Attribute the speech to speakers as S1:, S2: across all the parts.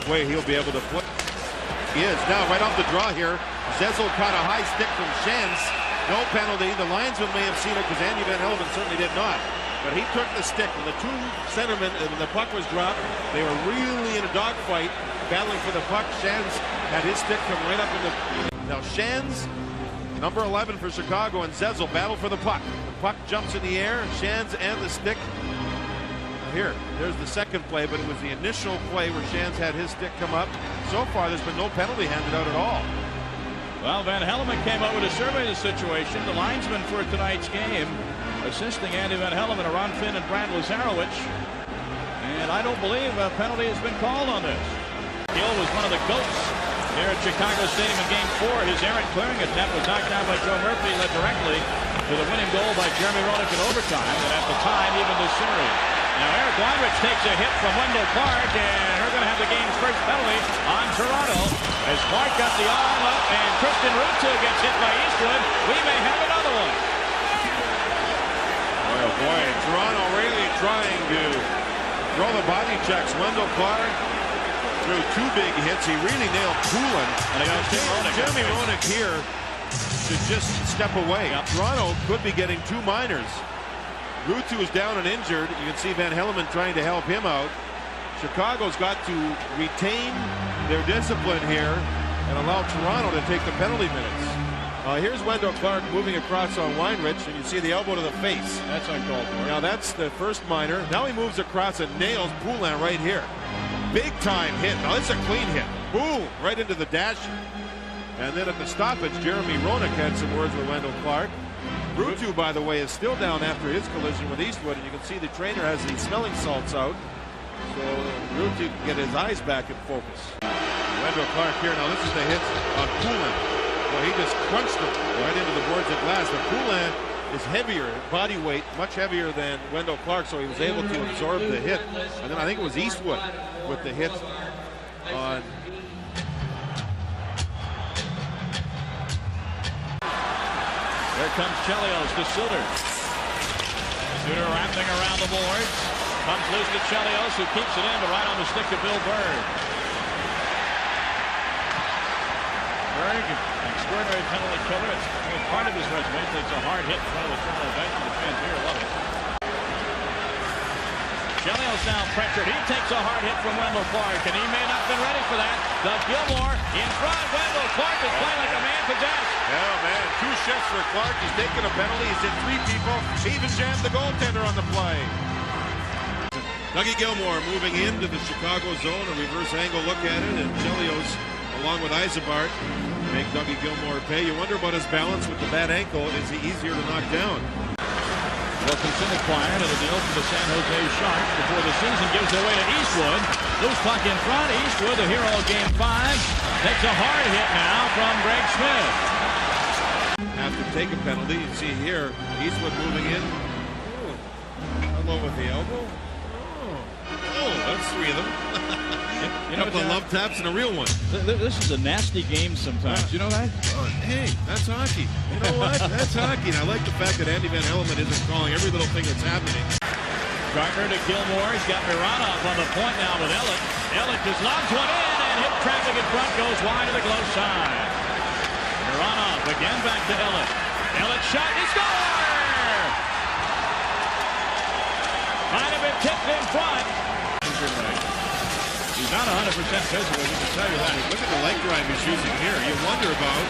S1: way he'll be able to play. He is now right off the draw here. Zezel caught a high stick from Schenz. No penalty. The linesman may have seen it because Andy Van Hellemond certainly did not. But he took the stick, and the two centermen, when the puck was dropped, they were really in a dogfight, battling for the puck. Schenz had his stick come right up in the... Now Schenz, number 11 for Chicago, and Zezel battle for the puck. The puck jumps in the air. Schenz and the stick. There's the second play, but it was the initial play where Schenz had his stick come up. So far, there's been no penalty handed out at all.
S2: Well, Van Hellemond came out with a survey of the situation. The linesman for tonight's game, assisting Andy Van Hellemond, Ron Finn, and Brad Lazarowicz. And I don't believe a penalty has been called on this. Gill was one of the goats here at Chicago Stadium in Game 4. His errant clearing attempt was knocked down by Joe Murphy, led directly to the winning goal by Jeremy Roenick in overtime, and at the time, even the series. Now Eric Weinrich takes a hit from Wendell Clark, and we're going to have the game's first penalty on Toronto as Clark got the arm up, and Christian Ruuttu gets hit by Eastwood. We may have another one.
S1: Oh boy, Toronto really trying to throw the body checks. Wendell Clark threw two big hits. He really nailed Poulin. And Jeremy Roenick here should just step away. Yep. Toronto could be getting two minors. Ruuttu is down and injured. You can see Van Hellemond trying to help him out. Chicago's got to retain their discipline here and allow Toronto to take the penalty minutes. Here's Wendell Clark moving across on Weinrich, and you see the elbow to the face.
S2: That's uncalled for.
S1: Now that's the first minor. Now he moves across and nails Poulin right here. Big time hit. Now it's a clean hit. Boom! Right into the dash. And then at the stoppage, Jeremy Roenick had some words with Wendell Clark. Ruuttu, by the way, is still down after his collision with Eastwood, and you can see the trainer has the smelling salts out, so Ruuttu can get his eyes back in focus. Wendell Clark here. Now this is the hit on Poulin. Well, he just crunched him right into the boards of glass. But Poulin is heavier, body weight, much heavier than Wendell Clark, so he was able to absorb the hit. And then I think it was Eastwood with the hit on...
S2: There comes Chelios to Suter. Suter wrapping around the boards. Comes loose to Chelios, who keeps it in, but right on the stick to Bill Berg. Berg, extraordinary penalty killer. It's part of his resume. Takes a hard hit in front of the Toronto bench. The fans here love it. Chelios now pressured. He takes a hard hit from Wendell Clark, and he may not have been ready for that. Doug Gilmour in front. Wendell Clark is playing like a man possessed.
S1: Oh, man. Two shifts for Clark. He's taking a penalty. He's hit three people. He even jammed the goaltender on the play. Dougie Gilmour moving into the Chicago zone. A reverse angle look at it. And Chelios, along with Eisebart, make Dougie Gilmour pay. You wonder about his balance with the bad ankle. Is he easier to knock down?
S2: Wilkinson acquired at a deal for the San Jose Sharks before the season, gives it away to Eastwood. Loose puck in front. Eastwood, the hero of Game 5, takes a hard hit now from Greg Smith.
S1: Have to take a penalty. You see here, Eastwood moving in. Hello with the elbow. Oh, that's three of them. You know, a couple of love taps and a real one.
S2: This is a nasty game sometimes. You know that?
S1: Oh, hey, that's hockey. You know what? That's hockey. And I like the fact that Andy Van Hellemond isn't calling every little thing that's happening.
S2: Gardner to Gilmour. He's got Mironov on the point now with Elliott. Elliott just lobs one in, and hit traffic in front, goes wide to the glove side. Mironov again back to Elliott. Elliott shot, he scores! Might have been tipped in front. He's not 100% physical, we can tell you that.
S1: Look at the leg drive he's using here. You wonder about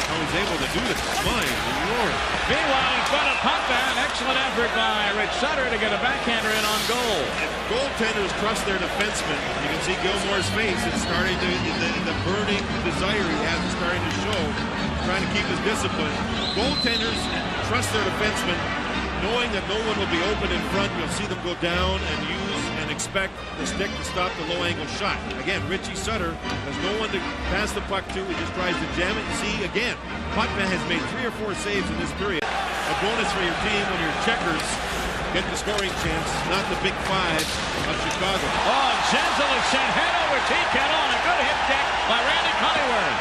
S1: how he's able to do this. My Lord.
S2: Meanwhile, in front of Potvin, excellent effort by Rich Sutter to get a backhander in on goal.
S1: If goaltenders trust their defensemen, you can see Gilmour's face. It's starting to, the burning desire he has is starting to show, trying to keep his discipline. Goaltenders trust their defensemen, knowing that no one will be open in front. You'll see them go down and use and expect the stick to stop the low-angle shot. Again, Richie Sutter has no one to pass the puck to. He just tries to jam it. See, again, Potvin has made 3 or 4 saves in this period. A bonus for your team when your checkers get the scoring chance, not the big 5 of Chicago.
S2: Oh, Zezel is sent head over T-Kettle on a good hit check by Randy Colleyworth.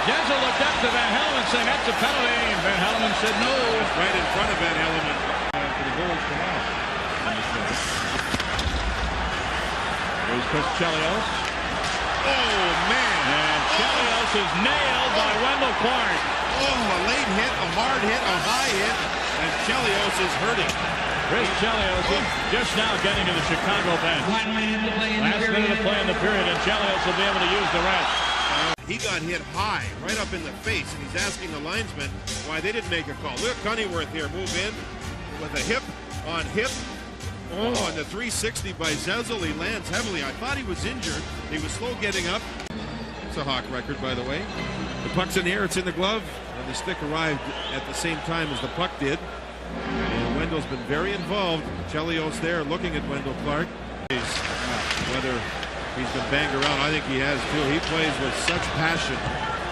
S2: Zezel looked up to Van Hellemond saying that's a penalty, and Van Hellemond said no.
S1: Right in front of Van Hellemond.
S2: For the goals tomorrow. Here's Chris Chelios.
S1: Oh, man.
S2: And Chelios is nailed by Wendell Clark.
S1: Oh, a late hit, a hard hit, a high hit, and Chelios is hurting.
S2: Chris Chelios just now getting to the Chicago bench. Last minute to play in the period, and Chelios will be able to use the rest.
S1: He got hit high, right up in the face, and he's asking the linesman why they didn't make a call. Look, Cunneyworth here move in with a hip on hip. Oh, and the 360 by Zezel, he lands heavily. I thought he was injured. He was slow getting up. It's a Hawk record, by the way. The puck's in the air, it's in the glove, and the stick arrived at the same time as the puck did. And Wendell's been very involved. Chelios there looking at Wendell Clark. Whether he's been banged around, I think he has too. He plays with such passion.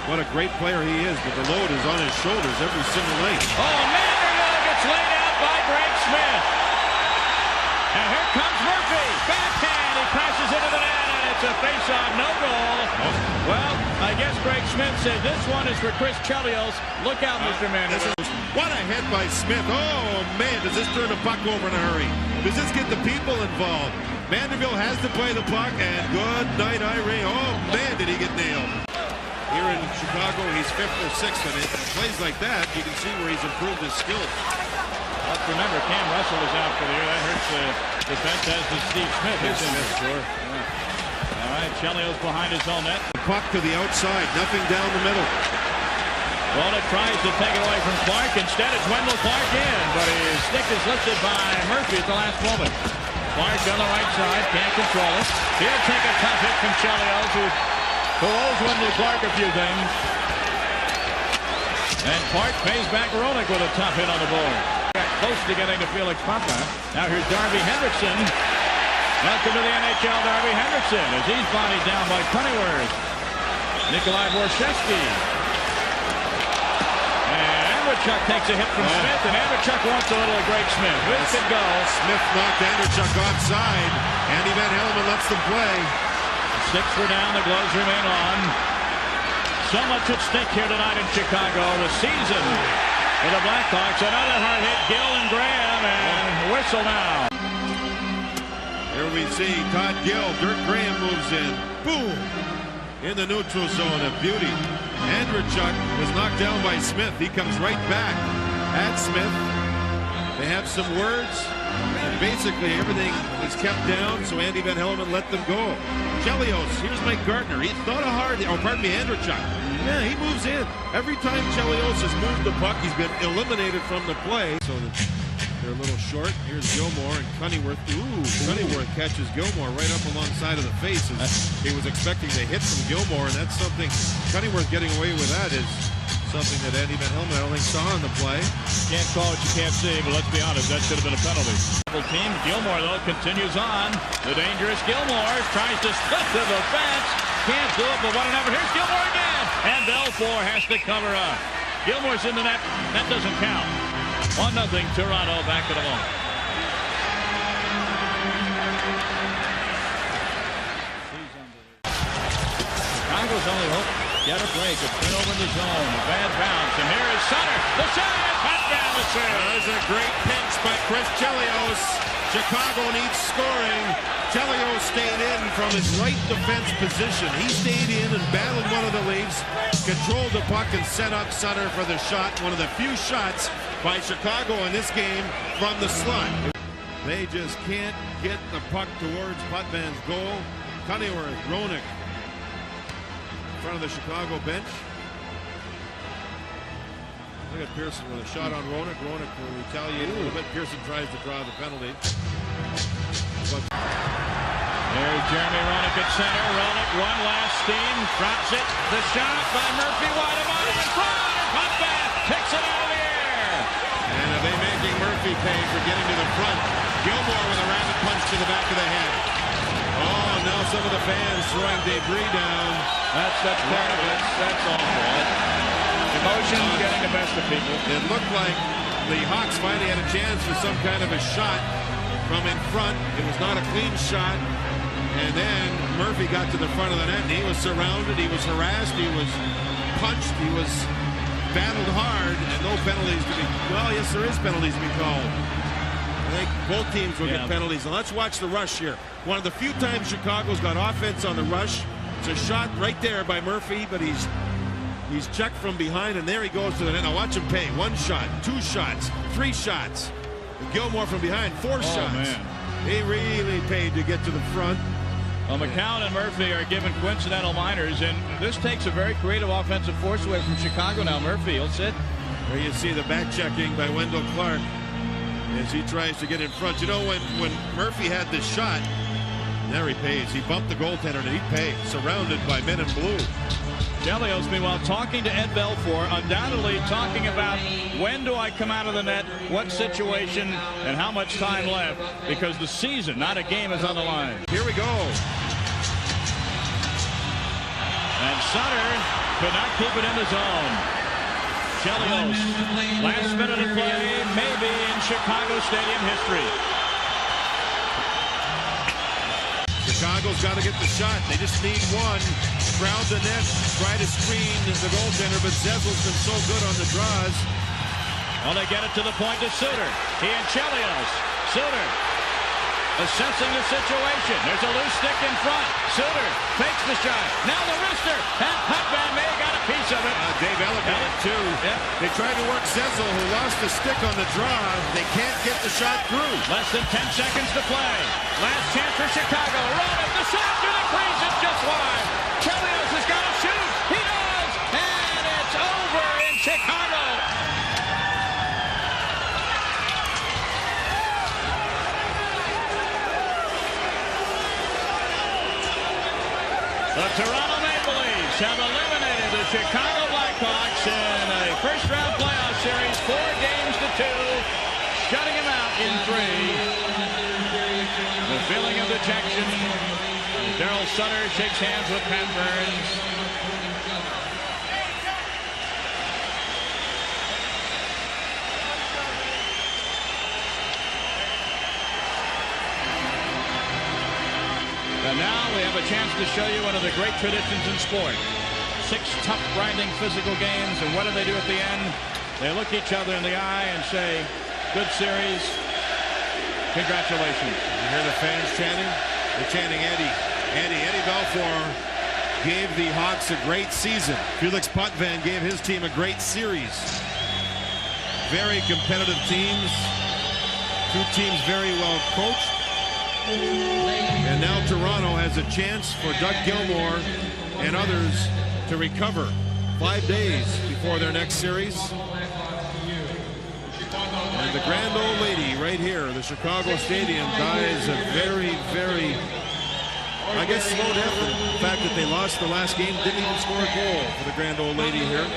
S1: What a great player he is, but the load is on his shoulders every single night.
S2: Oh, Manderville gets laid out by Greg Smith. And here comes Murphy. Backhand, he crashes into the net, and it's a face-off, no goal. Oh. Well, I guess Greg Smith said this one is for Chris Chelios. Look out, Mr. Manderville.
S1: What a hit by Smith. Oh, man, does this turn the puck over in a hurry? Does this get the people involved? Manderville has to play the puck, and good night, Irene. Oh, man, did he get nailed. Here in Chicago, he's 5th or 6th, and it plays like that, you can see where he's improved his skills.
S2: Let's remember, Cam Russell is out for the year. That hurts the defense, as does Steve Smith.
S1: Sure.
S2: Yeah. All right, Chelios behind his own net.
S1: Puck to the outside, nothing down the middle.
S2: Rona tries to take it away from Clark. Instead, it's Wendell Clark in, but his stick is lifted by Murphy at the last moment. Clark on the right side, can't control it. He'll take a tough hit from Chelios, who owes Wendell Clark a few things. And Clark pays back Roenick with a tough hit on the board. Got close to getting to Felix Papa. Now here's Darby Hendrickson. Welcome to the NHL, Darby Hendrickson, as he's bodied down by Cunneyworth. Nikolai Borshevsky. Andreychuk takes a hit from Smith, and Andreychuk wants a little of Greg Smith. This could go.
S1: Smith knocked Andreychuk offside. Andy Van Hellemond lets them play.
S2: The sticks were down, the gloves remain on. So much at stake here tonight in Chicago. The season for the Blackhawks. Another hard hit, Gill and Graham, and whistle now.
S1: Here we see Todd Gill. Dirk Graham moves in. Boom! In the neutral zone, a beauty. Andreychuk was knocked down by Smith. He comes right back at Smith. They have some words, and basically everything is kept down, so Andy Van Hellemond let them go. Chelios, here's Mike Gardner. He's not a hard, Andreychuk. Yeah, he moves in. Every time Chelios has moved the puck, he's been eliminated from the play. So they're a little short. Here's Gilmore and Cunneyworth. Cunneyworth catches Gilmore right up alongside of the face. He was expecting the hit from Gilmore, and that's something. Cunneyworth getting away with that is something that Andy Van Hellemond, I don't think, saw on the play.
S2: Can't call what you can't see, but let's be honest, that should have been a penalty. Team Gilmore, though, continues on. The dangerous Gilmore tries to slip to the fence. Can't do it, but what an effort. Here's Gilmore again. And Belfour has to cover up. Gilmore's in the net. That doesn't count. 1-0 Toronto, back to the moment. Chicago's only hope. Get a break. A spin over the zone. A bad bounce. And here is Sutter. The shot. Touchdown to Sutter.
S1: There's a great pinch by Chris Chelios. Chicago needs scoring. Chelios stayed in from his right defense position. He stayed in and battled one of the leads, controlled the puck, and set up Sutter for the shot. One of the few shots by Chicago in this game from the slot. They just can't get the puck towards Potvin's goal. Cunneyworth, Roenick in front of the Chicago bench. Look at Pearson with a shot on Roenick. Roenick will retaliate a little bit. Pearson tries to draw the penalty. But
S2: there's Jeremy Roenick at center. Roenick, one last steam, drops it. The shot by Murphy, wide of bottom in front. Potvin kicks it out of the air.
S1: And are they making Murphy pay for getting to the front? Gilmore with a rapid punch to the back of the head. Oh, now some of the fans throwing debris down.
S2: That's part of it. That's awful. Emotion getting the best of people.
S1: It looked like the Hawks finally had a chance for some kind of a shot from in front. It was not a clean shot. And then Murphy got to the front of the net, and he was surrounded, he was harassed, he was punched, he was battled hard, and no penalties to be. Well, yes, there is penalties to be called. I think both teams will get penalties. And let's watch the rush here. One of the few times Chicago's got offense on the rush. It's a shot right there by Murphy, but he's checked from behind, and there he goes to the net. Now watch him pay. 1 shot, 2 shots, 3 shots. And Gilmore from behind, 4 shots.
S2: Man.
S1: He really paid to get to the front.
S2: Well, McCown and Murphy are given coincidental minors, and this takes a very creative offensive force away from Chicago now. Murphy, he'll sit.
S1: There you see the back checking by Wendell Clark as he tries to get in front. You know, when Murphy had this shot, there he pays. He bumped the goaltender and he paid, surrounded by men in blue.
S2: Chelios, meanwhile, talking to Ed Belfour, undoubtedly talking about when do I come out of the net, what situation, and how much time left, because the season, not a game, is on the line.
S1: Here we go.
S2: And Sutter could not keep it in the zone. Chelios, last minute of play, maybe in Chicago Stadium history.
S1: Chicago's got to get the shot. They just need one. Crowd the net, try to screen the goaltender, but Zezel's been so good on the draws.
S2: Well, they get it to the point to Suter. He and Chelios. Suter assessing the situation. There's a loose stick in front. Suter takes the shot. Now the wrister. And Puck Van May got a piece of it.
S1: Dave Ella got it too.
S2: Yep.
S1: They tried to work Zezel, who lost the stick on the draw. They can't get the shot through.
S2: Less than 10 seconds to play. Last chance for Chicago. Run it. The shot through the crease. It's just wide. Chelios has got to shoot. He does. And it's over in Chicago. The Toronto Maple Leafs have eliminated the Chicago Blackhawks in a first-round playoff series, 4 games to 2, shutting them out in 3. The feeling of dejection. Daryl Sutter shakes hands with Pat Burns. And now we have a chance to show you one of the great traditions in sport. 6 tough, grinding, physical games, and what do they do at the end? They look each other in the eye and say, good series, congratulations.
S1: You hear the fans chanting? They're chanting Eddie. Eddie Belfour gave the Hawks a great season. Felix Potvin gave his team a great series. Very competitive teams. 2 teams very well coached. And now Toronto has a chance for Doug Gilmore and others to recover 5 days before their next series. And the grand old lady right here, the Chicago Stadium, dies a very, very, I guess, slow death. The fact that they lost the last game, didn't even score a goal for the grand old lady here.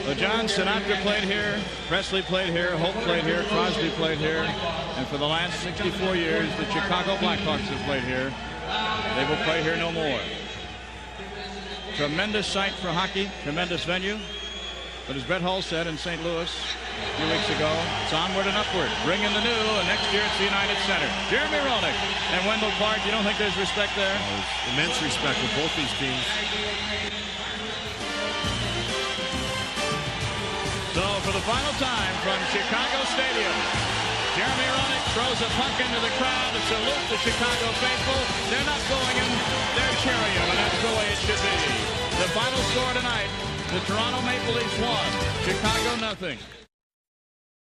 S2: Well, John Sinatra played here, Presley played here, Hope played here, Crosby played here, and for the last 64 years, the Chicago Blackhawks have played here. They will play here no more. Tremendous site for hockey, tremendous venue, but as Brett Hull said in St. Louis a few weeks ago, it's onward and upward, bring in the new, and next year it's the United Center. Jeremy Roenick and Wendell Clark, you don't think there's respect there?
S1: There's immense respect with both these teams.
S2: So for the final time from Chicago Stadium, Jeremy Roenick throws a puck into the crowd to salute the Chicago faithful. They're not booing him, they're cheering him, and that's the way it should be. The final score tonight, the Toronto Maple Leafs 1, Chicago 0.